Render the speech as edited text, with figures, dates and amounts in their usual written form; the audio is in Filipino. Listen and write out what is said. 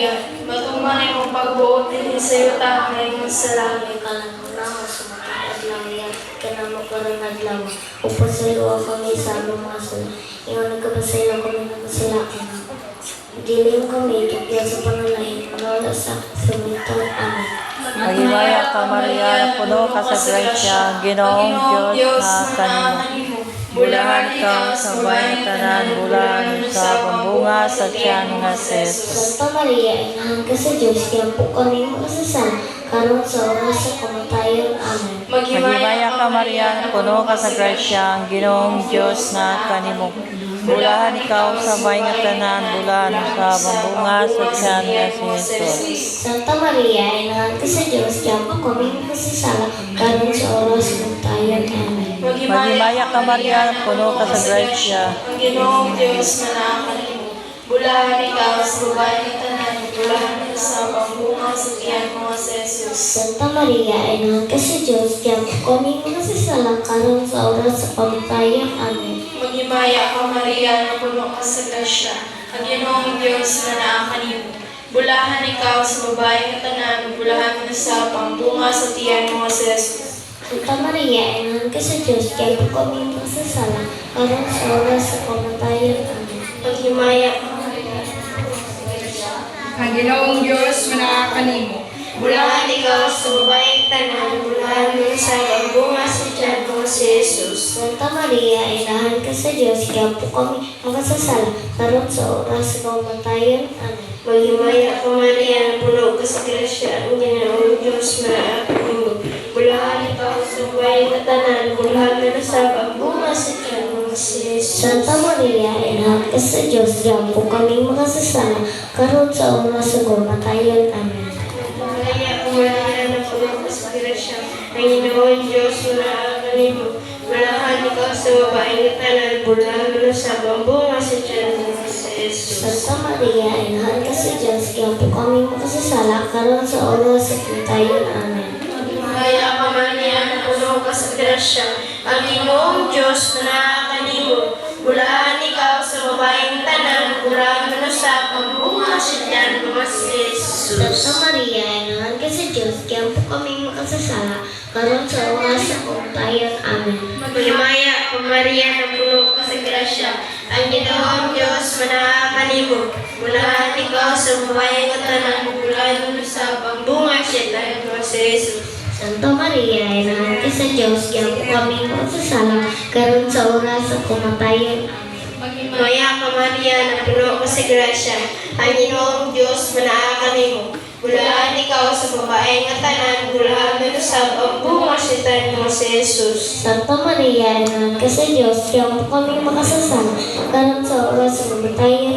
Maria, matumay mong pagbuot din sa iyo takay mo sa langit. Kalangulang sa matag adlaw yan, kanamo karang adlaw. Upo sa iyo kami sa mga sala. Iyon nagkabasay lang kami ng kasilakan. Dilim kami, tukyan sa panalahin, wala sa sumitong amin. Magimaya ka Maria, puno ka sa grasya, Ginoong Diyos na kanimo. Bulahan ka sa bayang tanan, bulahan sa pambunga sa tiyan nga si Jesus. Santa Maria, inahan ka sa Diyos, kaya po kami makasasal, karon sa oras sa kamatayon. Amen. Magimaya ka Maria, puno ka sa grasya, Ginoong Diyos na kanimo. Bulahan ikaw sa bayang tanan, bulahan sa pambunga sa tiyan nga si Jesus. Santa Maria, inahan ka sa Diyos, kaya po kami makasasal, karon sa oras sa kamatayon. Amen. Magimaya ka Maria, puno ka sa grasya. Ang Ginoong Diyos na nakakanimo. Bulahan ikaw sa babae ng tanan, bulahan ka sa pambunga sa tiyan mo sa Jesus. Santa Maria, inahan ka sa Diyos, kaya po kami makasasal, karon sa oras sa kamatayon. Amen. Maghimaya ka Maria na puno ka sa grasya. Ang Ginoong Diyos na nakakanimo. Bulahan ikaw sa babae ng tanan, bulahan ka sa pambunga sa tiyan mo sa Jesus. Santa Maria, inahan ka sa Diyos, kaya po kami makasasala, karon sa oras sa kamatayon. Amen. Maghimaya ka Maria. Ang Ginoong Diyos manakakanimo. Bulahan ikaw sa babaeng tanan, bulahan mo sa pambunga sa tiyan mo si Jesus. Santa Maria, inahan ka sa Diyos, kaya po kami makasasala, karon sa oras sa kamatayon. Amen. Maghimaya ka Maria na puno ka sa grasya, ang Ginoong Diyos manakakanimo. Bulahan ikaw sa babaeng tanan, bulahan mo sa pambunga sa tiyan mo si Jesus. Santa Maria, inahan ka sa Diyos, kaya po kami makasasala, karon sa oras sa kamatayon. Amen. Maghimaya ka Maria na puno ka sa grasya, ang Ginoong Diyos manakakanimo. Bulahan ikaw sa babaeng tanan, bulahan mo sa pambunga sa tiyan mo si Jesus. Santa Maria, inahan ka sa Diyos, kaya po kami makasasala, karon sa oras sa kamatayon. Amen. Kaya ka Maria na puno ka sa grasya, ang Ginoong Diyos na nakakanimo. Bulahan ikaw sa babaeng tanan, bulahan mo sa pambunga sa tiyan mo si Santa Jesus. Maria, inahan ka sa Diyos, kaya po kami makasasala, karon sa oras sa kamatayon. Amen. Maghimaya ka Maria na puno ka sa grasya, ang Ginoong Diyos na nakakanimo. Bulahan ikaw sa babaeng tanan, bulahan mo sa pambunga sa tiyan mo si Jesus. Santa Maria, inahan ka sa Diyos, kaya po kami makasasala, karon sa oras sa kamatayon. Maghimaya ka Maria na puno ka sa grasya, ang Ginoong Diyos na nakakanimo. Bulahan ikaw sa babaeng tanan, bulahan mo sa pambunga sa tiyan mo si Jesus. Santa Maria, inahan ka sa Diyos, kaya po kami makasasala, karon sa oras sa kamatayon.